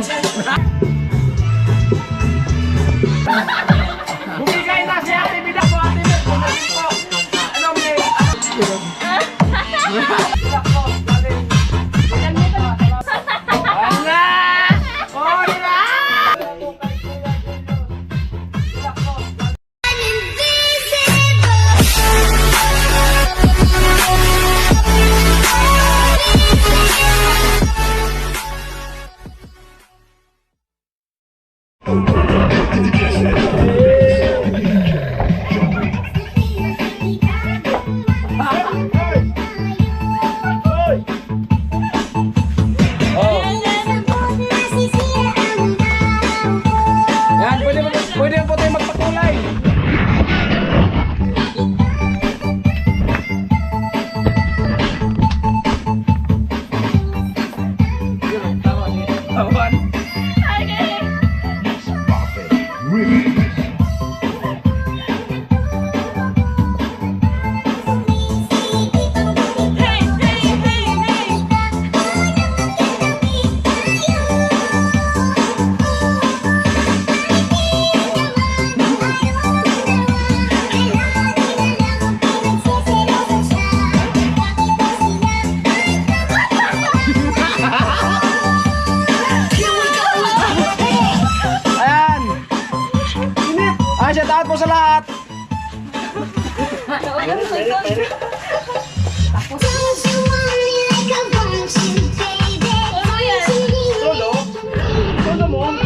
yan! Bumigay na si Ate Bida po, Ate Bida po. Ano may... Pwede po tayo magpakulay. Tawan. Shout out po sa lahat.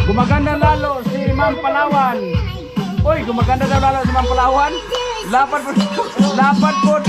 Gumaganda lalo si Ma'am Palawan. Uy, gumaganda daw lalo si Ma'am Palawan. Lapad po. Lapad po.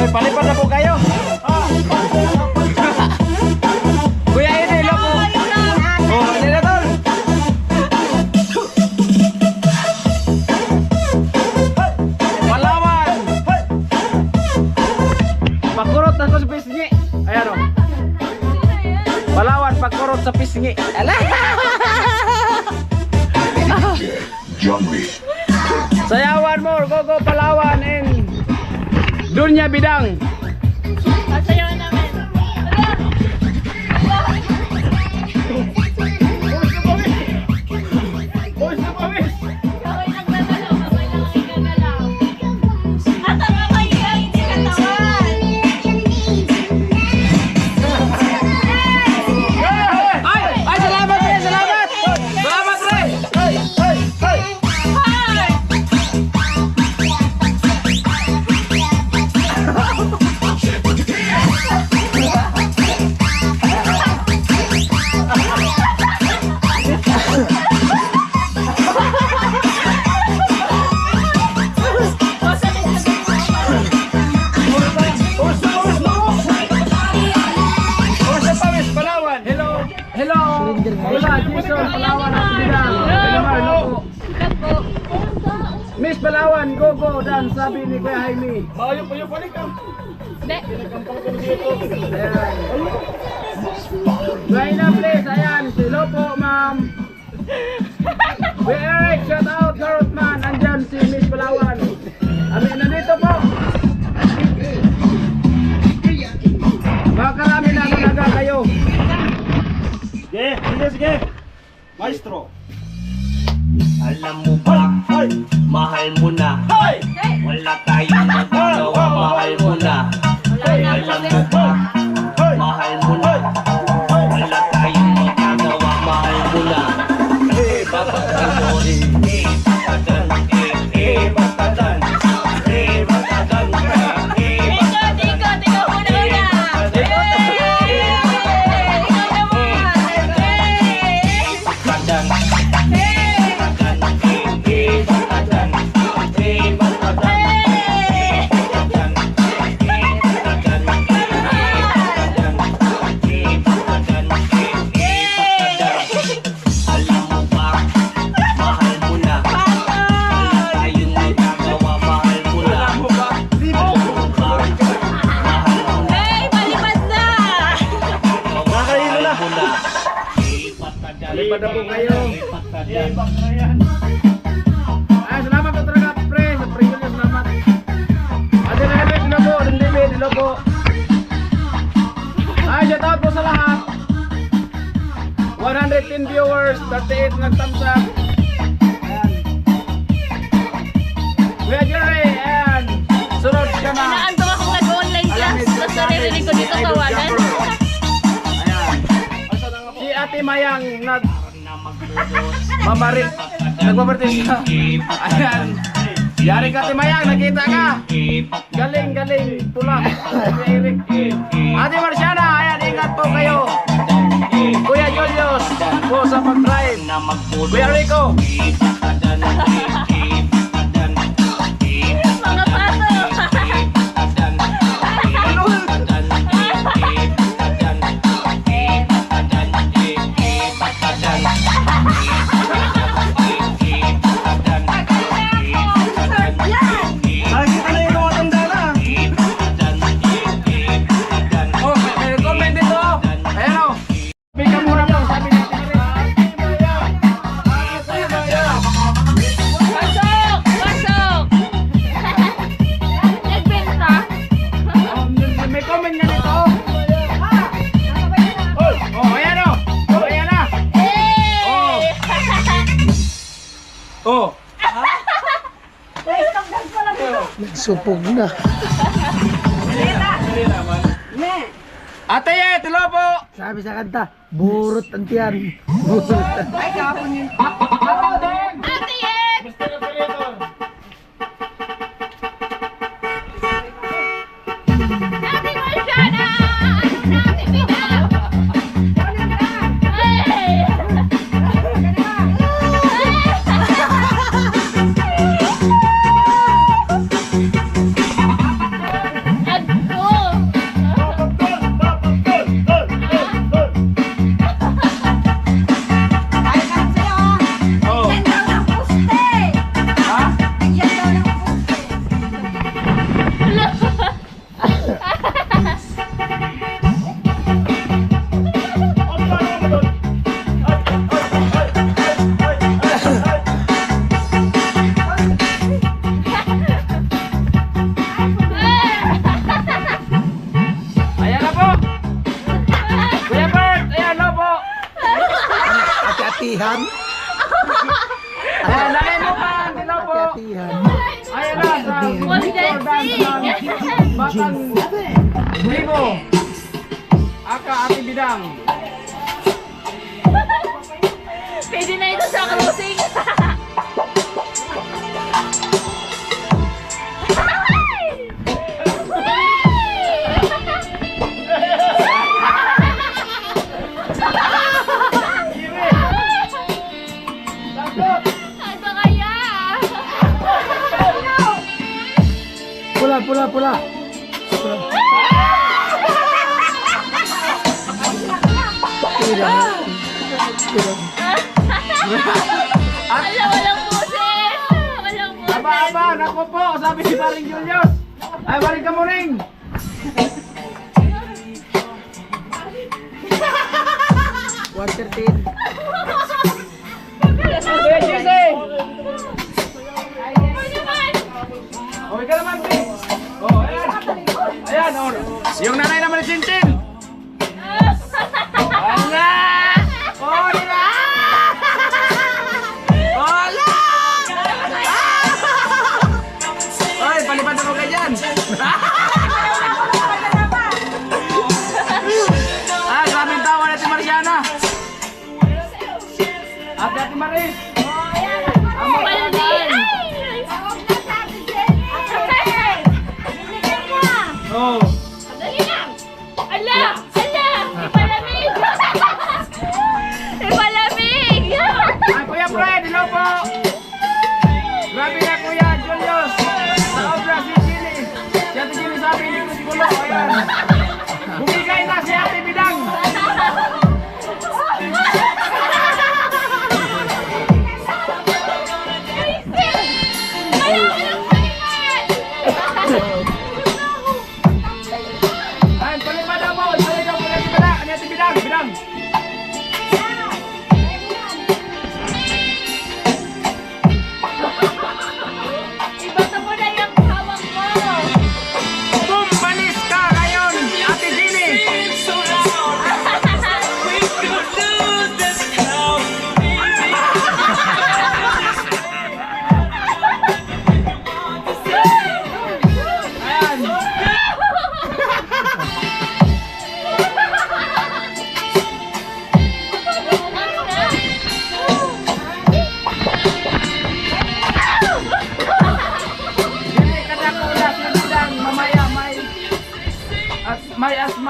Palipad na po kayo. Kuya ini, lopo. Oh, ini na tol. Palawan. Pagkurot na ko sa pisngi. Ayan o. Palawan, pagkurot sa pisngi. Alah. Sayawan mo, go Palawan in Dunya Bidang. Sayawan namin. Miss Palawan, go dan sabi ni Kuya Jaime. Bayo pa yung balik ka. Hindi. Gayna please, ayan, hello po ma'am. Kuya Eric, shout out Garotman, andyan si Miss Palawan. Amin, nandito po. Makarami na talaga kayo. Sige. Maestro. Alam mo ba, mahal mo na. Wala tayong magagawa, mahal mo na. Alam mo ba, mahal mo na. Wala tayong magagawa, mahal mo na. muna. Lipat ka dyan. Lipat na po kayo. Lipat ka dyan. Ay, salamat po talaga, pre. Sa pre Julio, salamat. Ate Rebe, dilo po. Rebe, dilo po. Ay, shout out po sa lahat. 110 viewers, 38 nag-thumbs up. Ayan. Kuya Jerry, ayan. Sunod ka na. Naandong akong nag-online class. Tapos naririnig ko dito tawagan. Ayan. Si Ate Mayang nag mamarit. Nagmamartis ka. Ayan. Yari ka Ate Mayang, nakita ka. Galing, galing. Pula. Eric. Ate Marciana, ayan, ingat po kayo. Kuya Julius, po sa pag-drive. Kuya Rico. Mga pato. Nakikita na yung mga tanda na. Oh, may comment dito. Ayan o. Bigyan muna po, sabi natin. Pasok! Pasok! Nagbenta? May comment nga dito. Oh, ayan o. Oh, ayan na. Hey! Oh. Nagsupog na. Ate Ye, tulo po. Sabi sa kanta, burot ang tiyan. Burot ang Ate Yet! Ate Marciana! Ate Bina! Hey! Oh. Ha? Ayan na po. Kuya Bert, ayan na po. ati-atihan. Ayan, lagay mo pa. Ayan na po. Ati-atihan. Ayan na. Sa Was dancing! Batang Ligo. Aka Ate Bidang. Pwede na ito sa cruising. Ano kaya? Pula, pula, pula. Tirang. Tirang. Wala, walang boses. Walang boses. Aba, aba, naku po. Sabi si Paring Julius. Ay, Paring Kamuning. Water tin. Kuya Jesse. Ano naman? Oh, ikaw naman, Pi. Oh, ayan. Ayan, oh. Yung nanay naman ni Chintin. Wala! Wala! Wala! Ay, palipad ako kayo dyan. Ah, grabing tawa na si Marciana. At Ate Maris. Paldi. Oh. Dali lang. Ala! Ala! Ipalamig! Ipalamig! Ay, Kuya Fred, hello po. Grabe na Kuya Julius. Sa obra si Chili. Si Ate Chili sabi hindi ko sigulo. Ayan. Bumigay na si Ate Bidang.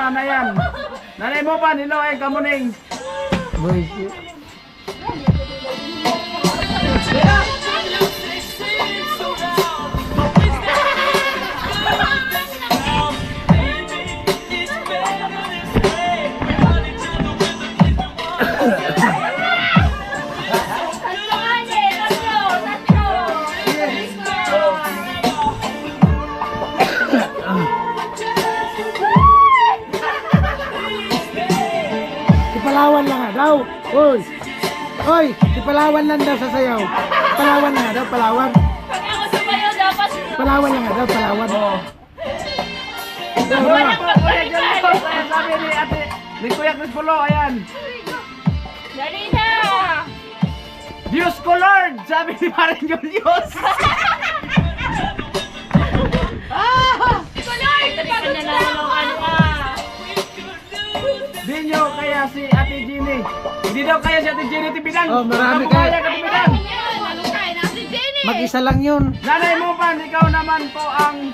Mopan, ayan. Nanay Mopan, hello, ay kamuning. Boy, si Palawan lang nga daw. Uy! Uy! Si Palawan lang daw sa sayaw. Palawan lang nga daw, Palawan. Pag ako sumayaw, dapat Palawan lang nga daw, Palawan. walang Ayan, pagpalitan. sabi ni ate, ni Kuya Chris Polo, ayan. Dali na! Diyos ko Lord, sabi ni Maring Julius. Kulay! Pag nananalokan ka! Di nyo kaya si Ate Ginny. Hindi daw kaya si Ate Ginny Tibidang. Oh, marami Kaya kayo. ka Tibidang. Malukay na si Jenny! Mag-isa lang yun. Nanay Mopan, ikaw naman po ang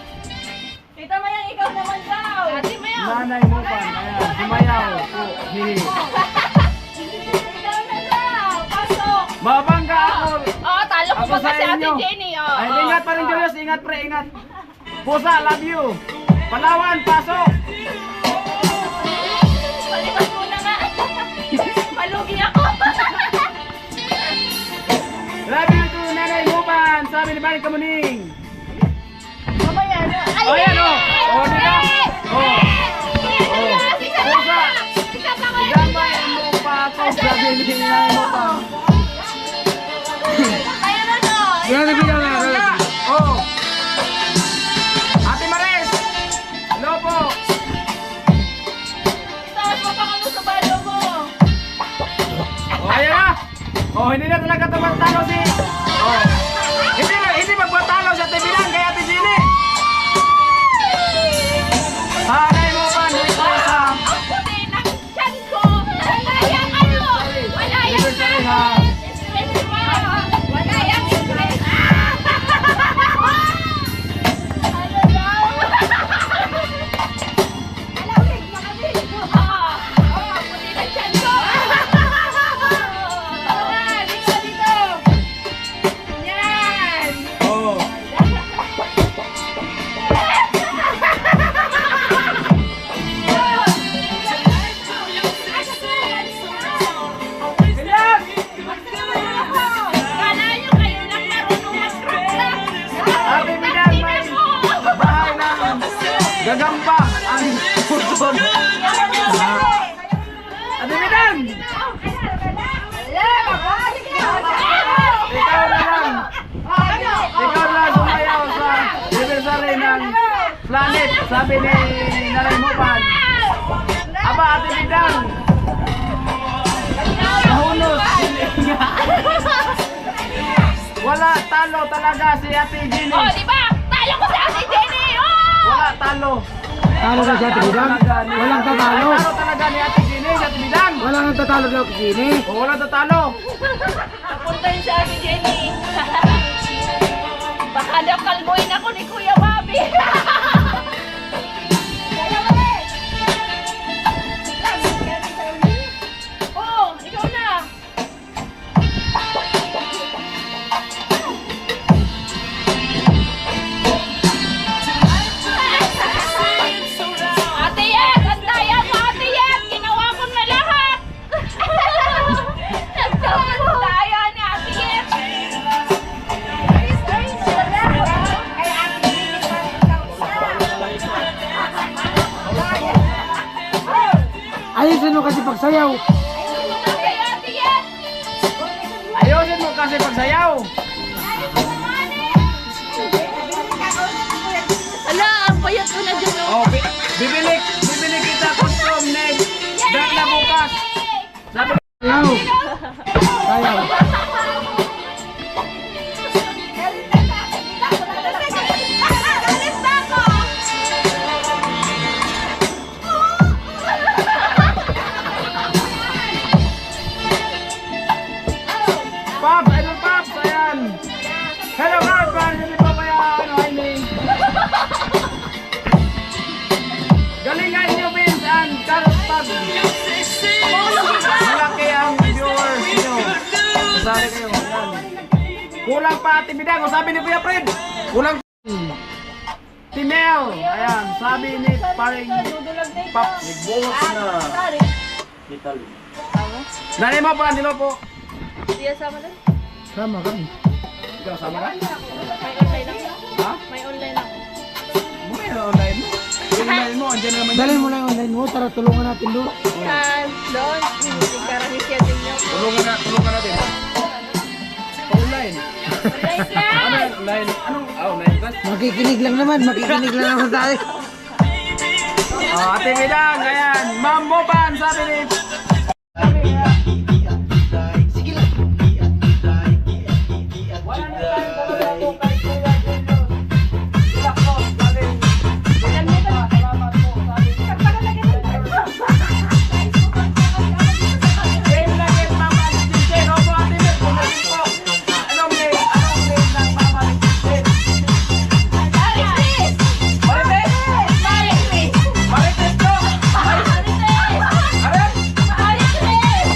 Tita Mayang, ikaw naman daw! Ate Mayang! Nanay Mopan. Ayan, sumayaw po. Hihi. Ikaw na daw! Pasok! Mabangga ako. Oo, talo ko Ako pa sa si Ate inyo. Jenny. Oo. Ay, ingat pa rin Julius. Ingat pre, ingat. Pusa, love you. Palawan, pasok. Palitan mo na nga! Malugi ako! Love you to Nanay Mopan. Sabi ni Maring Kamuning. Mamaya na! Ay! Oh, yan, oh. Oh, di ba? Oh. Pusa! Isa pa ko! Gamay mo pa ako. Sabi ni Nanay Mopan. Kaya na no! Yan, bigyan nga. Oh. Ate Maris. Hello po. Taas mo pa kami sa balo mo! Oh, ayan na. Oh, hindi na talaga tumatalo si... Oh. Hindi magpatalo si Ate Bilang kay Ate Ginny. Hanay mo pa, Nuisa. Ang puti ng tiyan ko! Wala yang ano! Wala yang Anniversary, ha? stress mo! Wala yang stress! Ano daw? Alawig, makabig! Ang puti ng tiyan ko! Dito, dito! Yan! Oh. Bilang! Kala nyo kayo lang marunong mag-rock. Ate Bilang, may bahay na gagamba ang puson. Ate Bilang! Ikaw na lang. Ikaw na sumayaw sa anniversary ng Planet, sabi ni Nanay Mopan. Aba, Ate Bidang. Nahunos. Wala talo talaga si Ate Ginny. Oh, di ba? Talo ko si Ate Jenny! Oh! Wala talo. Talo na siya, Bidang. Walang tatalo. Talo talaga ni Ate Ginny, si Ate Bidang. Walang tatalo daw kay Ginny. O, walang tatalo. Napunta yun si Ate Jenny. Baka daw kalmuin ako ni Kuya Bobby. Oh, ikaw na. Ate Yet, ang daya mo, Ate Yet. Ginawa ko na lahat. Ang daya ni Ate Yet. Ayusin mo kasi pagsayaw. Kay Ate Yet. Ayusin mo kasi pagsayaw. Ala, ang payat ko na dyan. Oh, bibili kita costume next. Dahil na bukas. Sabi Sayaw. Sayaw. Alis na ako! Pops, idol Pops, ayan. Kulang pa Ate Bidang. O sabi ni Kuya Fred. Kulang. Timel. Ayan. Sabi ni paring Paps. Nagbuhos na. Sorry. Italy. Nanay mo pa. Nilo po. Siya sama din. Sama kami. Ikaw sama ka? May online ako. Ha? May online ako. Muna yung online mo. Yung online mo. Andiyan na naman. Dalhin mo lang yung online mo. Tara, tulungan natin doon. Doon. Karami siya din niyo. Tulungan natin. Online. Online lang. Ano yung online? Anong? Online class? Makikinig lang naman tayo. Ate Bidang. Ayan. Ma'am Moban. Sabi ni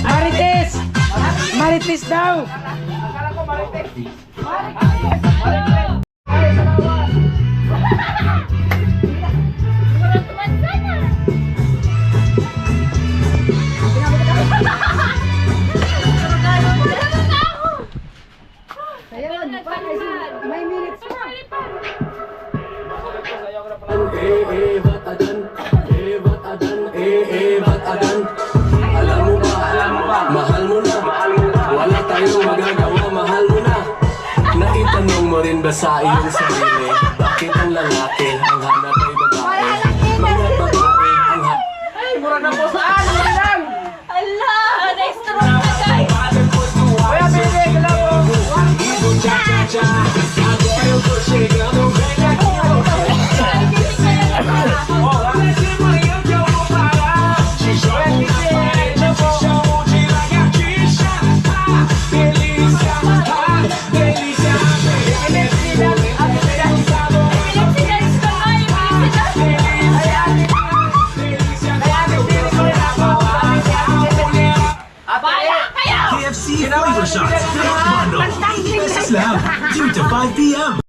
Marites! Marites daw! May minutes pa. Alam mo ba, mahal mo na, wala tayong magagawa, mahal mo na. Naitanong mo rin ba sa iyong sarili, bakit ang lalaki ang hanap ay babae? Mga babae ang hanap. Ay, mura na po saan? Bidang! Ala, na-stroke na guys. Kuya Bidang, hello po. KFC Flavor Shots. Bundle. This is Lab. 2 to 5 p.m.